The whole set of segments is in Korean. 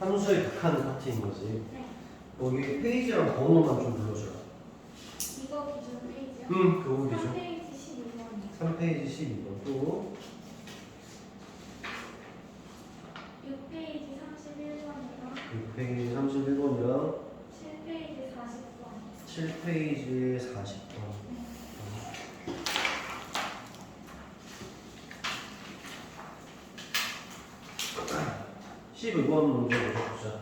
함수의 극한 파트인 거지. 네. 여기 페이지랑 번호만 좀 불러줘라. 이거 기준 페이지요? 그거 기준. 3페이지 12번이요. 3페이지 12번 또 6페이지 31번이요. 6페이지 31번이랑 7페이지 40번. 7페이지 40번. 12번 문제 보자.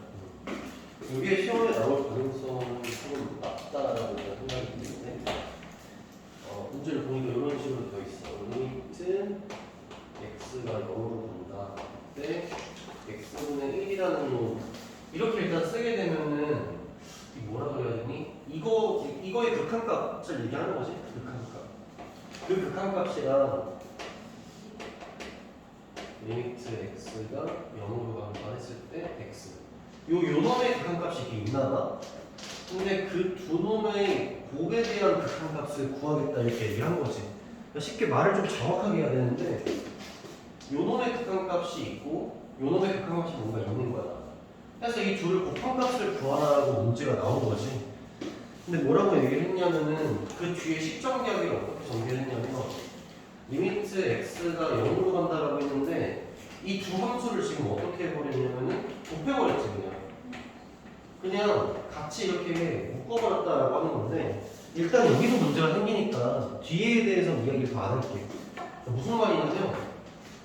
이게 시험에 나올 가능성이 조금 낮다라고 생각이 드는데 문제를 보니까 이런 식으로 되어 있어. 리미트 x가 0으로 간다. 그때 x분의 1이라는 놈 이렇게 일단 쓰게 되면은 이 뭐라 그래야 되니? 이거의 극한값을 얘기하는 거지. 극한값. 그 극한값이랑 리미트 x가 0으로 간다 했을 때 x 요 놈의 극한값이 이렇게 있나봐. 근데 그 두 놈의 곱에 대한 극한값을 구하겠다 이렇게 얘기를 한 거지. 그러니까 쉽게 말을 좀 정확하게 해야 되는데 요 놈의 극한값이 있고 요 놈의 극한값이 뭔가 있는 거야. 그래서 이 둘을 곱한 값을 구하라고 문제가 나온 거지. 근데 뭐라고 얘기를 했냐면은 그 뒤에 식정기하기를 어떻게 전개를 했냐면 리미트 x가 0으로 간다라고 했는데 이 두 함수를 지금 어떻게 해버렸냐면은 곱해버렸지 그냥 같이 이렇게 묶어버렸다라고 하는 건데 일단 여기서 문제가 생기니까 뒤에 대해서 이야기를 더 안 할게. 무슨 말이냐면요.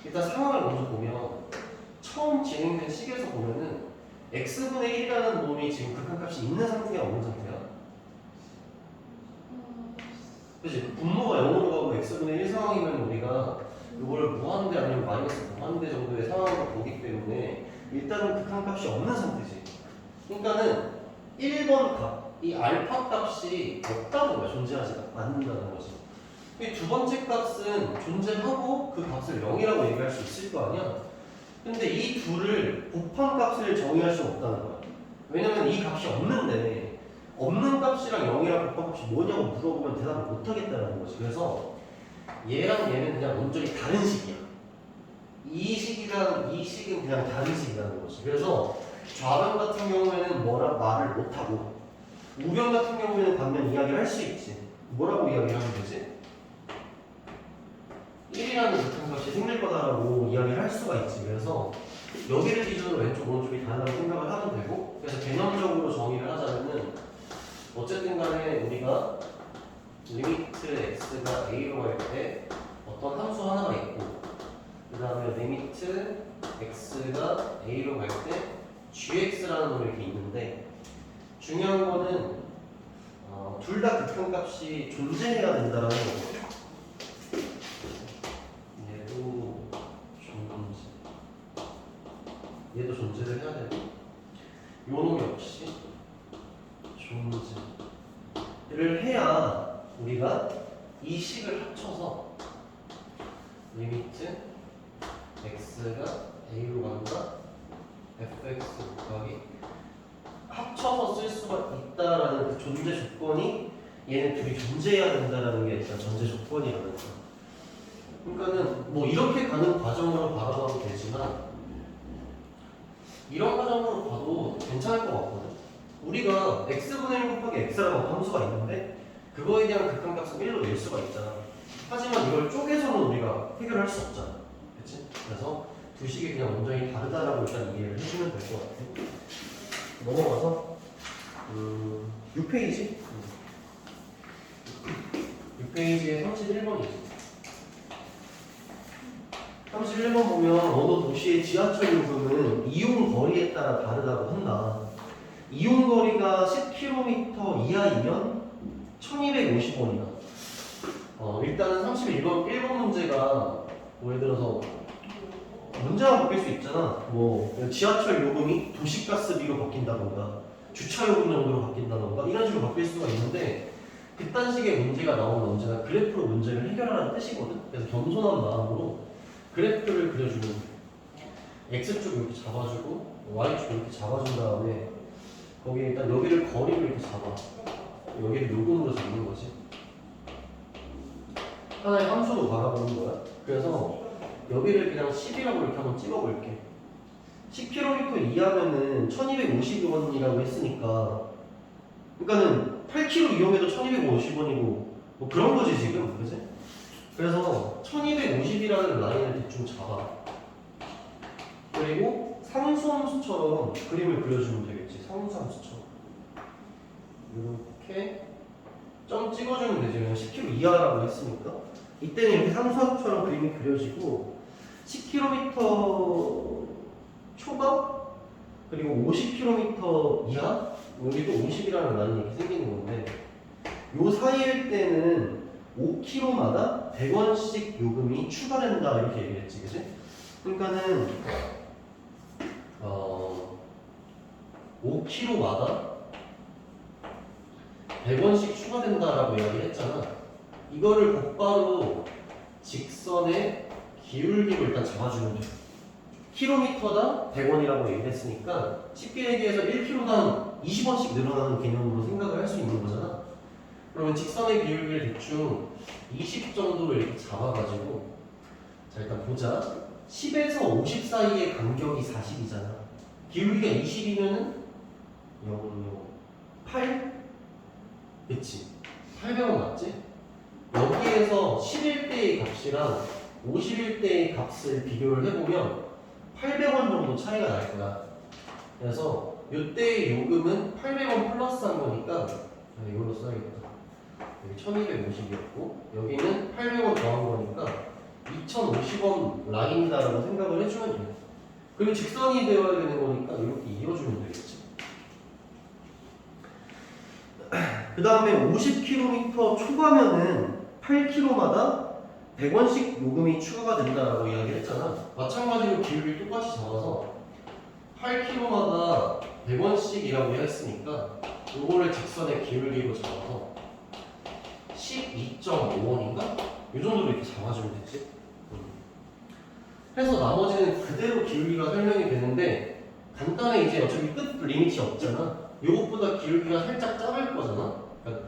일단 상황을 먼저 보면 처음 진행된 식에서 보면은 x분의 1이라는 놈이 지금 극한값이 있는 상태야 없는 상태야? 그치? 분모가 0으로 가고 x분의 1 상황이면 우리가 이거를 무한대 아니면 마이너스 무한대 정도의 상황으로 보기 때문에 일단은 극한값이 없는 상태지. 그러니까는 1번 값, 이 알파 값이 없다는 거야. 존재하지 않는다는 거지. 이 두 번째 값은 존재하고 그 값을 0이라고 얘기할 수 있을 거 아니야. 근데 이 둘을 곱한 값을 정의할 수 없다는 거야. 왜냐면 이 값이 없는데 없는 값이랑 0이랑 곱한 값이 뭐냐고 물어보면 대답을 못 하겠다는 거지. 그래서 얘랑 얘는 그냥 온전히 다른 식이야. 이 식이랑 이 식은 그냥 다른 식이라는 거지. 그래서 좌변 같은 경우에는 뭐라 말을 못 하고 우변 같은 경우에는 반면 이야기를 할 수 있지. 뭐라고 이야기를 하면 되지? 1이라는 극한값이 생길 거다라고 이야기를 할 수가 있지. 그래서 여기를 기준으로 왼쪽 오른쪽이 다르다고 생각을 하면 되고 그래서 개념적으로 정의를 하자면은 어쨌든 간에 우리가 리미트 x가 a로 갈 때 어떤 함수 하나가 있고 그 다음에 리미트 x가 a로 갈 때 gx라는 놈이 이렇게 있는데 중요한 거는 둘 다 극한값이 존재해야 된다라는 거고 얘도 존재를 해야 되고 요 놈 역시 존재를 해야 우리가 이 식을 합쳐서 리미트 x가 a로 간다 fx 곱하기 합쳐서 쓸 수가 있다라는 그 존재 조건이 얘네 둘이 존재해야 된다라는 게 일단 전제 조건이라는 거야. 그러니까는 뭐 이렇게 가는 과정으로 바라봐도 되지만 이런 과정으로 봐도 괜찮을 것 같거든. 우리가 x분의 1 곱하기 x라는 함수가 있는데 그거에 대한 극한값은 1로 낼 수가 있잖아. 하지만 이걸 쪼개서는 우리가 해결할 수 없잖아. 그치? 그래서 두 식이 그냥 완전히 다르다라고 일단 이해를 해주면 될 것 같아. 넘어가서 6페이지 6페이지에 31번이지. 31번 보면 어느 도시의 지하철 요금은 이용 거리에 따라 다르다고 한다. 이용 거리가 10km 이하이면 1250원이다. 일단은 31번 1번 문제가 예를 들어서 문제가 바뀔 수 있잖아. 뭐 지하철 요금이 도시가스비로 바뀐다던가 주차 요금 정도로 바뀐다던가 이런 식으로 바뀔 수가 있는데 그딴 식의 문제가 나오면 언제나 그래프로 문제를 해결하라는 뜻이거든. 그래서 겸손한 마음으로 그래프를 그려주면 돼. X쪽 이렇게 잡아주고 Y쪽 이렇게 잡아준 다음에 거기에 일단 여기를 거리를 이렇게 잡아. 여기를 요금으로 잡는 거지. 하나의 함수로 바라보는 거야. 그래서 여기를 그냥 10이라고 이렇게 한번 찍어볼게. 10km 이하면은 1250원이라고 했으니까, 그러니까는 8km 이용해도 1250원이고 뭐 그런 거지 지금, 그지? 그래서 1250이라는 라인을 대충 잡아. 그리고 상수함수처럼 그림을 그려주면 되겠지. 상수함수처럼 이렇게 점 찍어주면 되지. 왜냐면 10km 이하라고 했으니까. 이때는 이렇게 상수함수처럼 그림이 그려지고 10km 초반 그리고 50km 이하 여기도 50이라는 라인이 이렇게 생기는 건데 요 사이일 때는 5km마다 100원씩 요금이 추가된다 이렇게 얘기했지, 그지? 그러니까는 5km마다 100원씩 추가된다라고 이야기를 했잖아. 이거를 곧바로 직선의 기울기로 일단 잡아주면 돼. 킬로미터당 100원이라고 얘기를 했으니까 쉽게 얘기해서 1km당 20원씩 늘어나는 개념으로 생각을 할 수 있는 거잖아. 그러면 직선의 기울기를 대충 20 정도로 이렇게 잡아가지고 자 일단 보자. 10에서 50 사이의 간격이 40이잖아. 기울기가 20이면은 8? 그치? 800원 맞지? 여기에서 11대의 값이랑 51대의 값을 비교를 해보면 800원 정도 차이가 날 거야. 그래서 이때의 요금은 800원 플러스한 거니까 이걸로 써야겠다. 여기 1250이었고 여기는 800원 더한 거니까 2050원 라인이다라고 생각을 해주면 돼. 그리고 직선이 되어야 되는 거니까 이렇게 이어주면 되겠지. 그 다음에 50km 초과면은 8km마다 100원씩 요금이 추가가 된다라고 이야기를 했잖아. 마찬가지로 기울기를 똑같이 잡아서 8km마다 100원씩이라고 했으니까 요거를 직선의 기울기로 잡아서 12.5원인가? 이 정도로 이렇게 잡아주면 되지. 해서 나머지는 그대로 기울기가 설명이 되는데 간단히 이제 어차피 끝 리미트 없잖아. 요것보다 기울기가 살짝 작을 거잖아. 그러니까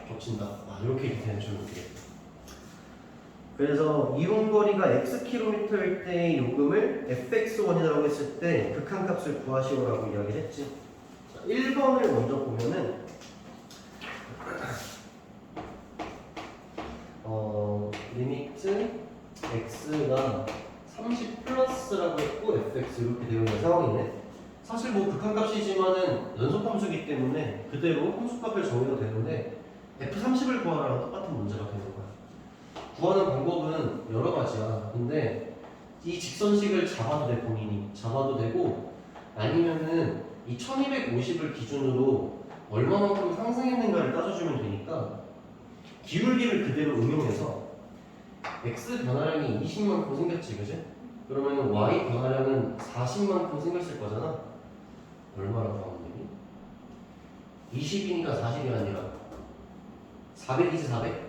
겹친다. 이렇게 대해주면 되겠다. 그래서 이용거리가 xkm일 때의 요금을 fx1이라고 했을 때 극한값을 구하시오라고 이야기를 했지. 자, 1번을 먼저 보면은 리미트 x가 30 플러스라고 했고 fx 이렇게 되어 있는 상황이네. 사실 뭐 극한값이지만은 연속함수이기 때문에 그대로 함수값을 정해도 되는데 f30을 구하라는 똑같은 문제가 되는 거야. 구하는 방법은 여러 가지야. 근데 이 직선식을 잡아도 돼, 본인이 잡아도 되고 아니면은 이 1250을 기준으로 얼마만큼 상승했는가를 따져주면 되니까 기울기를 그대로 응용해서 x 변화량이 20만큼 생겼지, 그지? 그러면 y 변화량은 40만큼 생겼을 거잖아. 얼마라고 하면 되니? 20이니까 40이 아니라 400이지 400?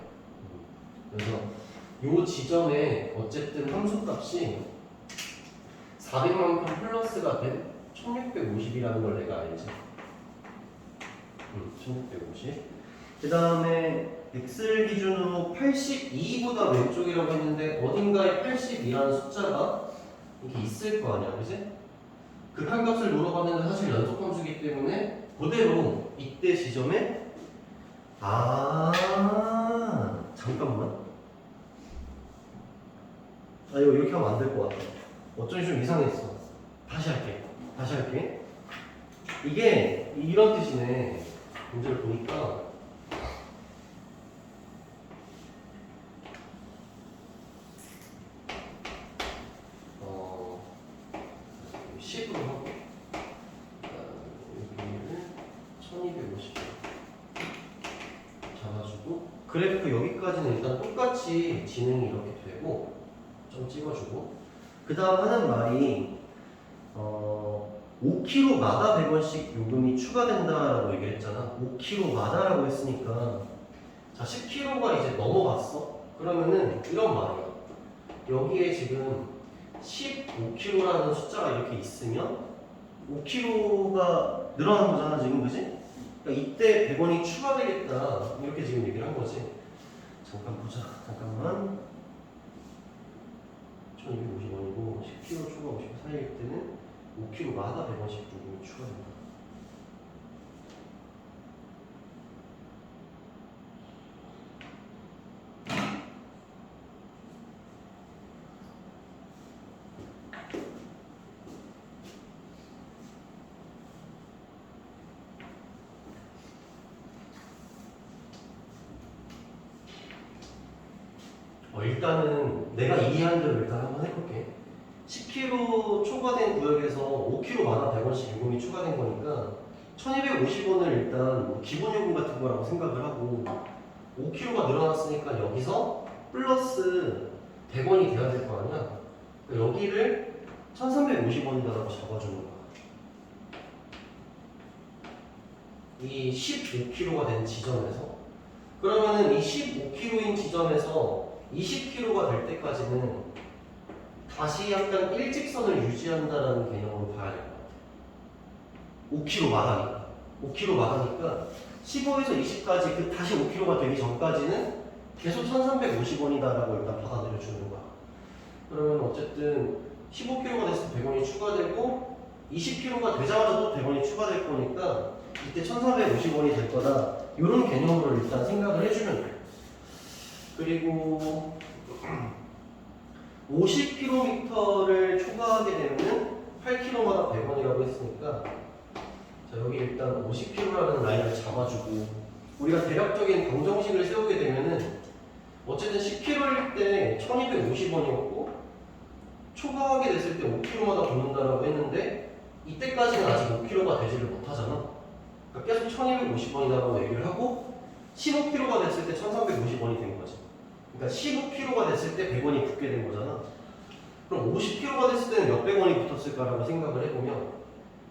그래서 요 지점에 어쨌든 함수값이 400만큼 플러스가 된 1650이라는 걸 내가 알지. 1650. 그 다음에 x를 기준으로 82보다 왼쪽이라고 했는데 어딘가에 82라는 숫자가 이렇게 있을 거 아니야, 그지? 극한값을 물어봤는데 사실 연속함수기 때문에 그대로 이때 지점에 잠깐만. 이거 이렇게 하면 안 될 것 같아. 어쩐지 좀 이상했어. 다시 할게. 이게 이런 뜻이네. 문제를 보니까 10으로 하고 여기를 1250 잡아주고 그래프 여기까지는 일단 똑같이 진행이 이렇게 되고 좀 찍어주고 그 다음 하는 말이 5km마다 100원씩 요금이 추가된다라고 얘기를 했잖아. 5km마다라고 했으니까 자 10km가 이제 넘어갔어? 그러면은 이런 말이야. 여기에 지금 15km라는 숫자가 이렇게 있으면 5km가 늘어난 거잖아 지금, 그지? 그러니까 이때 100원이 추가되겠다 이렇게 지금 얘기를 한 거지. 잠깐 보자. 잠깐만. 1250원이고 10km 초과 50 사이일 때는 5km마다 100원씩 요금이 추가된다. 일단은 내가 이해한 대로 일단 한번 해볼게. 10km 초과된 구역에서 5km마다 100원씩 요금이 추가된 거니까 1250원을 일단 뭐 기본 요금 같은 거라고 생각을 하고 5km가 늘어났으니까 여기서 플러스 100원이 돼야 될 거 아니야. 그러니까 여기를 1350원이다라고 잡아주는 거야. 이 15km가 된 지점에서 그러면은 이 15km인 지점에서 20km가 될 때까지는 다시 약간 일직선을 유지한다라는 개념으로 봐야 될 것 같아. 5km 마다니까. 5km 마다니까 15에서 20까지 그 다시 5km가 되기 전까지는 계속 1350원이다라고 일단 받아들여 주는 거야. 그러면 어쨌든 15km가 됐을 때 100원이 추가되고 20km가 되자마자 또 100원이 추가될 거니까 이때 1450원이 될 거다. 이런 개념으로 일단 생각을 해주면 돼. 그리고 50km를 초과하게 되면 8km마다 100원이라고 했으니까 자 여기 일단 50km라는 라인을 잡아주고 우리가 대략적인 방정식을 세우게 되면은 어쨌든 10km일 때 1250원이었고 초과하게 됐을 때 5km마다 돕는다라고 했는데 이때까지는 아직 5km가 되지를 못하잖아. 그러니까 계속 1250원이다라고 얘기를 하고 15km가 됐을 때 1350원이 된 거지. 그러니까 15km가 됐을 때 100원이 붙게 된 거잖아. 그럼 50km가 됐을 때는 몇백 원이 붙었을까라고 생각을 해보면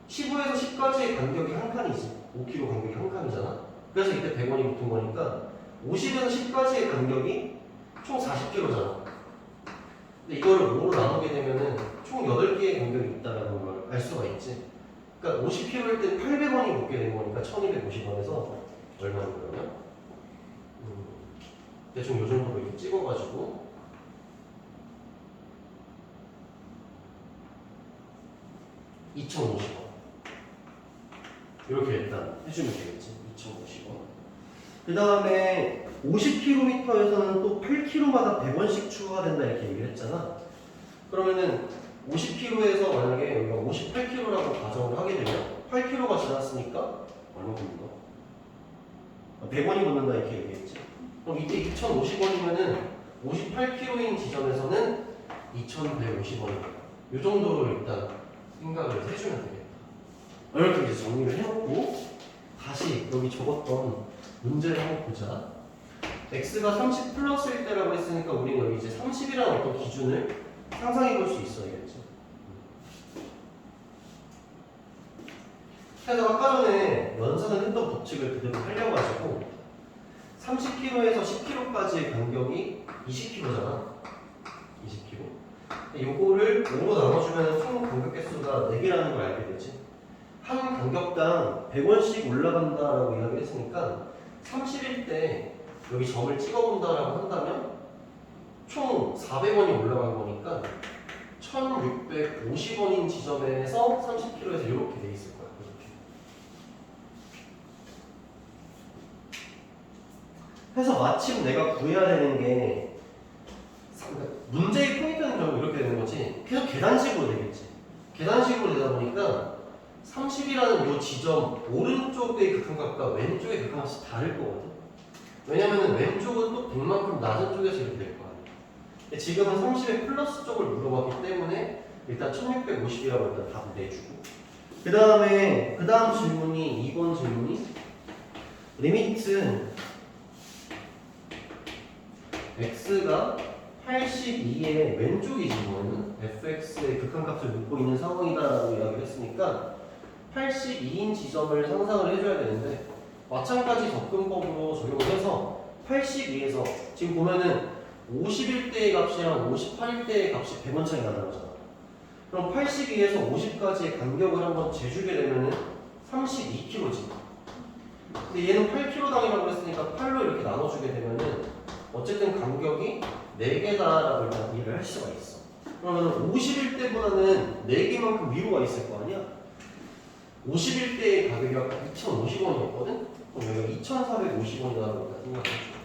15에서 10까지의 간격이 한 칸이지. 5km 간격이 한 칸이잖아. 그래서 이때 100원이 붙은 거니까 50에서 10까지의 간격이 총 40km잖아. 근데 이거를 5로 나누게 되면은 총 8개의 간격이 있다는 걸 알 수가 있지. 그러니까 50km일 때 800원이 붙게 된 거니까 1250원에서 얼마인 그러면? 대충 요 정도로 이렇게 찍어가지고 2050원 이렇게 일단 해주면 되겠지. 2050원. 그 다음에 50km에서는 또 8km마다 100원씩 추가가 된다 이렇게 얘기를 했잖아. 그러면은 50km에서 만약에 여기가 58km라고 가정을 하게 되면 8km가 지났으니까 얼마 붙는다? 100원이 붙는다 이렇게 얘기했지. 그럼 이때 2050원이면은 58km인 지점에서는 2150원이다. 이 정도로 일단 생각을 해주면 되겠다. 이렇게 이제 정리를 해놓고 다시 여기 적었던 문제를 한번 보자. x가 30 플러스일 때라고 했으니까 우리는 여기 이제 30이라는 어떤 기준을 상상해 볼 수 있어야겠죠. 그래서 아까 전에 연산을 했던 법칙을 그대로 살려가지고 30km에서 10km까지의 간격이 20km잖아. 20km. 요거를 5로 나눠주면 총 간격 개수가 4개라는 걸 알게 되지. 한 간격당 100원씩 올라간다라고 이야기를 했으니까 30일 때 여기 점을 찍어본다라고 한다면 총 400원이 올라간 거니까 1650원인 지점에서 30km에서 이렇게 돼 있을 거야. 이렇게. 그래서 마침 내가 구해야 되는 게 문제의 포인트는 결국 이렇게 되는 거지. 계속 계단식으로 되겠지. 계단식으로 되다 보니까 30이라는 이 지점 오른쪽의 극한값과 왼쪽의 극한값이 다를 거거든. 왜냐면은 왼쪽은 또 100만큼 낮은 쪽에서 이렇게 될 거야. 근데 지금은 30의 플러스 쪽을 물어봤기 때문에 일단 1650이라고 일단 답을 내주고 그 다음 질문이 2번 질문이 리미트 x가 82의 왼쪽이지 뭐는 fx의 극한값을 묻고 있는 상황이다라고 이야기를 했으니까 82인 지점을 상상을 해줘야 되는데 마찬가지 접근법으로 적용을 해서 82에서 지금 보면은 51대의 값이랑 58대의 값이 100원 차이가 나는 거잖아. 그럼 82에서 50까지의 간격을 한번 재주게 되면은 32km지. 근데 얘는 8km당이라고 했으니까 8로 이렇게 나눠주게 되면은 어쨌든 간격이 4개다라고 일단 이해를 할 수가 있어. 그러면 51대보다는 4개만큼 위로가 있을 거 아니야? 51대의 가격이 아까 2,050원이었거든? 그럼 여기가 2,450원이라고 생각해줘.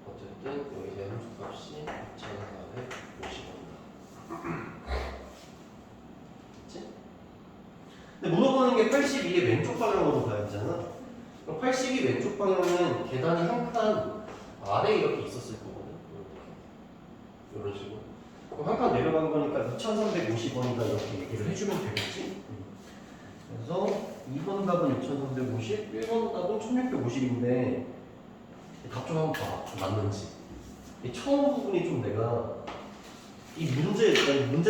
어쨌든 여기 이제 함수값이 2,450원이다. 그치? 근데 물어보는 게 82의 왼쪽 방향으로 가야 되잖아. 그럼 82 왼쪽 방향은 계단이 한 칸 아래에 이렇게 있었을 거거든. 이런 식으로. 그럼 한 칸 내려간 거니까 2,350원이다 이렇게 얘기를 해주면 되겠지? 그래서 2번 답은 2,350, 1번 답은 1,650인데 답 좀 한번 봐봐. 좀 맞는지. 이 처음 부분이 좀 내가 이 문제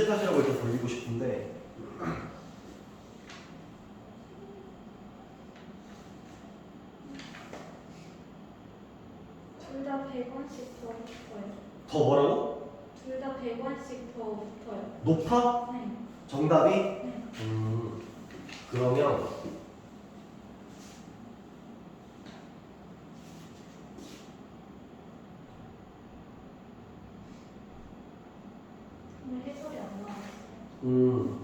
탓이라고 해서 돌리고 싶은데 둘 다 100원씩 더 붙어요. 더 뭐라고? 둘 다 100원씩 더 붙어요. 높아? 네. 정답이? 네. 그러면 오늘 해설이 안 나왔어요.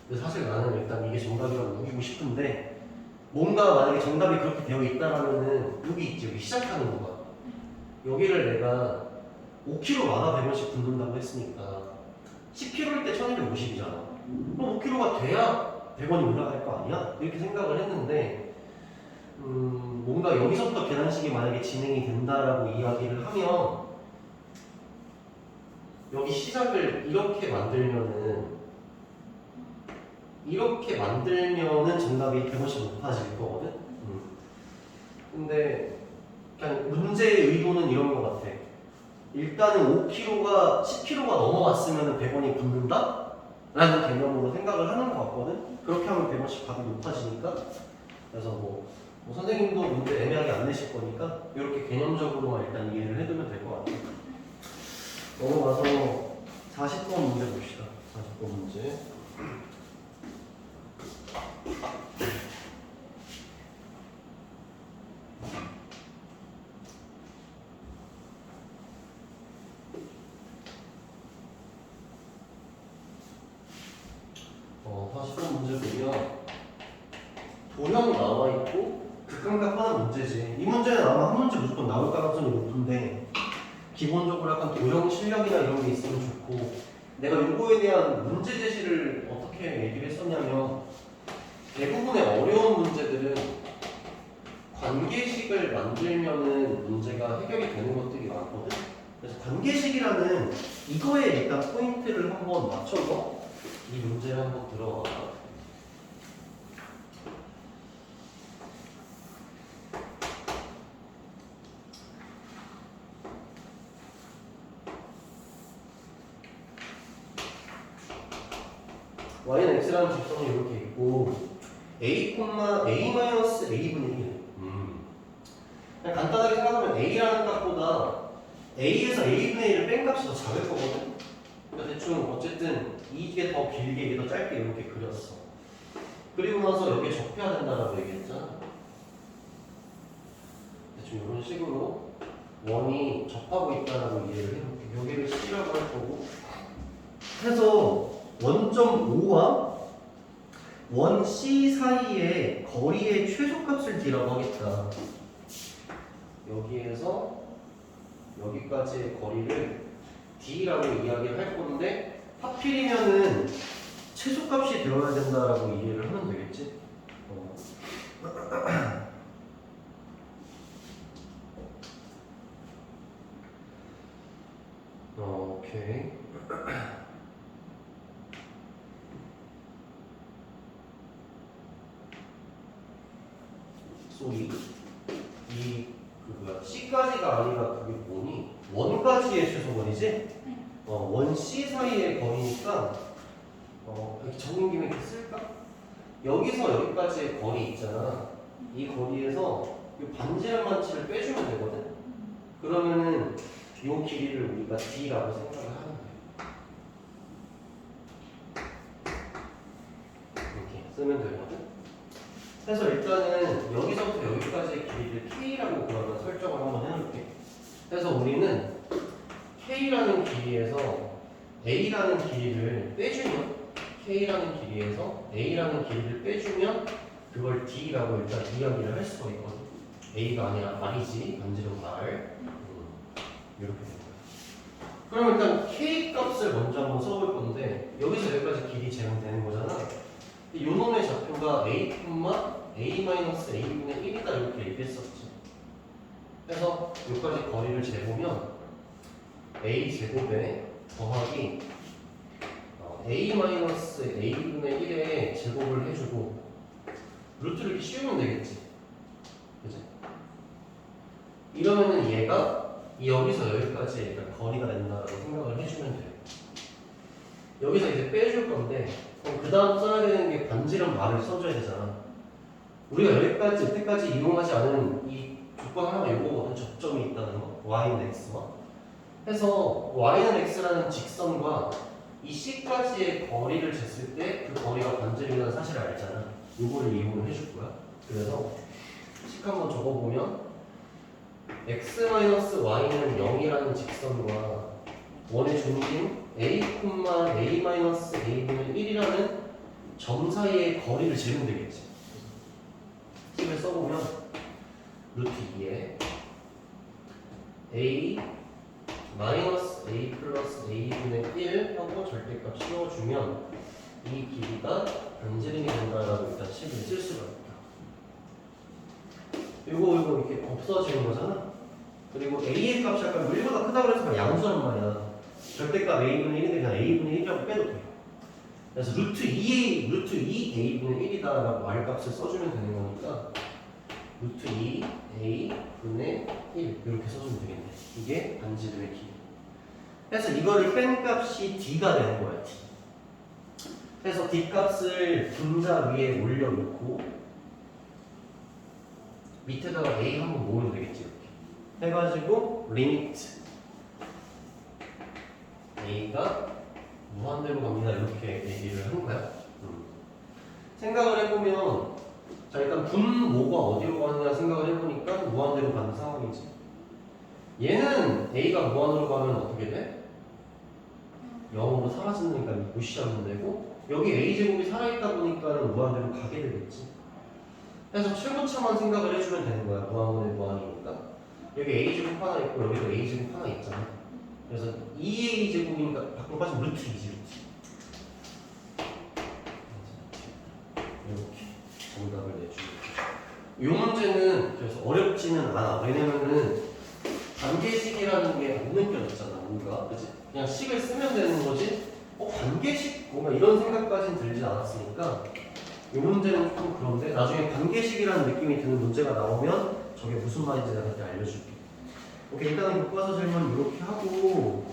근데 사실 나는 일단 이게 정답이라고 우기고 싶은데 뭔가 만약에 정답이 그렇게 되어 있다라면은 여기 있지, 여기 시작하는 거가 여기를 내가 5kg마다 100원씩 붙는다고 했으니까 10kg일 때 1250이잖아. 그럼 5kg가 돼야 100원이 올라갈 거 아니야? 이렇게 생각을 했는데 뭔가 여기서부터 계산식이 만약에 진행이 된다라고 이야기를 하면 여기 시작을 이렇게 만들면은 정답이 100원씩 높아질 거거든? 근데 그냥 문제의 의도는 이런 거 같아. 일단은 5kg가 10kg가 넘어갔으면 100원이 붙는다? 라는 개념으로 생각을 하는 거 같거든? 그렇게 하면 100원씩 값이 높아지니까. 그래서 뭐 선생님도 문제 애매하게 안 내실 거니까 이렇게 개념적으로만 일단 이해를 해두면 될 것 같아. 넘어가서 40번 문제 봅시다. 40번 문제. 도형 나와 있고 극한값 하나 문제지. 이 문제는 아마 한 문제 무조건 나올 가능성이 높은데 기본적으로 약간 도형 실력이나 이런 게 있으면 좋고 내가 요거에 대한 문제 제시를 어떻게 얘기를 했었냐면 대부분의 어려운 문제들은 관계식을 만들면은 문제가 해결이 되는 것들이 많거든. 그래서 관계식이라는 이거에 일단 포인트를 한번 맞춰서 이 문제를 한번 들어봐. y는 x라는 직선이 이렇게 있고 a, a-a분의 1. 그냥 간단하게 생각하면 a라는 값보다 a에서 a분의 1을 뺀 값이 더 작을 거거든. 그러니까 대충 어쨌든 이게 더 길게 이게 더 짧게 이렇게 그렸어. 그리고 나서 여기에 접해야 된다라고 얘기했잖아. 대충 이런 식으로 원이 접하고 있다라고 이해를 해볼게. 여기를 C라고 할 거고 해서 원점 O와 원 C 사이의 거리의 최소값을 D라고 하겠다. 여기에서 여기까지의 거리를 D라고 이야기를 할 건데 하필이면은 최소값이 되어야 된다라고 이해를 하면 되겠지? 오케이. 소리 C까지가 아니라 그게 뭐니? 원까지의 최소거리지? 원 C 사이의 거리니까 이렇게 적은 김에 이렇게 쓸까? 여기서 여기까지의 거리 있잖아. 이 거리에서 이 반지름만치를 빼주면 되거든? 그러면은 이 길이를 우리가 D라고 생각을 하면 돼. 쓰면 되거든. 그래서 일단은 여기서부터 여기까지의 길이를 K라고 그러면 설정을 한번 해놓을게. 그래서 우리는 K라는 길이에서 A라는 길이를 빼주면 K라는 길이에서 A라는 길이를 빼주면 그걸 D라고 일단 이야기를 할 수가 있거든. A가 아니라 R이지, 반지름 R. 이렇게 되는 거야. 그럼 일단 K 값을 먼저 한번 써볼 건데 여기서 여기까지 길이 재현되는 거잖아. 이 놈의 좌표가 A,A-A분의 1이다 이렇게 얘기했었지. 그래서 여기까지 거리를 재보면 A 제곱에 더하기 A-A분의 1에 제곱을 해주고 루트를 이렇게 씌우면 되겠지. 그치? 이러면은 얘가 여기서 여기까지 얘가 거리가 된다라고 생각을 해주면 돼요. 여기서 이제 빼줄 건데 그럼 그 다음 써야 되는 게 반지름 말을 써줘야 되잖아. 우리가 여기까지 여태까지 이용하지 않은 이 조건 하나가 요거거든. 접점이 있다는 거. y는 x와. 해서 y는 x라는 직선과 이 c까지의 거리를 쟀을 때 그 거리가 반지름이라는 사실을 알잖아. 요거를 이용을 해줄 거야. 그래서 식 한번 적어보면 x-y는 0이라는 직선과 원의 중심 a,a-a분의 1이라는 점 사이의 거리를 재면 되겠지. 식을 써보면 루트 2에 a 마이너스 a 플러스 a분의 1 하고 절대값 씌워주면 이 길이가 반지름이 된다라고 일단 식을 쓸 수가 있다. 이거 이렇게 없어지는 거잖아. 그리고 a의 값이 아까 1보다 크다고 그래서 양수란 말이야. 절대값 a분의 1인데 그냥 a분의 1이라고 빼도 돼. 그래서 루트 2 a분의 1이다라고 r값을 써주면 되는 거니까 루트 2 a분의 1 이렇게 써주면 되겠네. 이게 반지름의 길이. 그래서 이거를 뺀 값이 d가 되는 거야. d. 그래서 d 값을 분자 위에 올려놓고 밑에다가 a 한번 모으면 되겠지. 이렇게 해가지고 리미트 a가 무한대로 갑니다. 이렇게 얘기를 한 거야. 생각을 해보면 자 일단 분모가 어디로 가느냐 생각을 해보니까 무한대로 가는 상황이지. 얘는 a가 무한으로 가면 어떻게 돼? 0으로 사라지니까 무시하면 되고 여기 a제곱이 살아있다 보니까는 무한대로 가게 되겠지. 그래서 최고차만 생각을 해주면 되는 거야. 무한분의 무한이니까 여기 a제곱 하나 있고 여기도 a제곱 하나 있잖아. 그래서 2a제곱이니까 밖으로 빠지면 루트 2지 루트. 이렇게 정답을 내주고 이 문제는 그래서 어렵지는 않아. 왜냐면은 관계식이라는 게 안 느껴졌잖아. 뭔가 그치? 그냥 식을 쓰면 되는 거지 관계식? 뭔가 이런 생각까지는 들지 않았으니까 이 문제는 좀 그런데 나중에 관계식이라는 느낌이 드는 문제가 나오면 저게 무슨 말인지 내가 그때 알려줄게. 오케이, 일단은 교과서 질문 이렇게 하고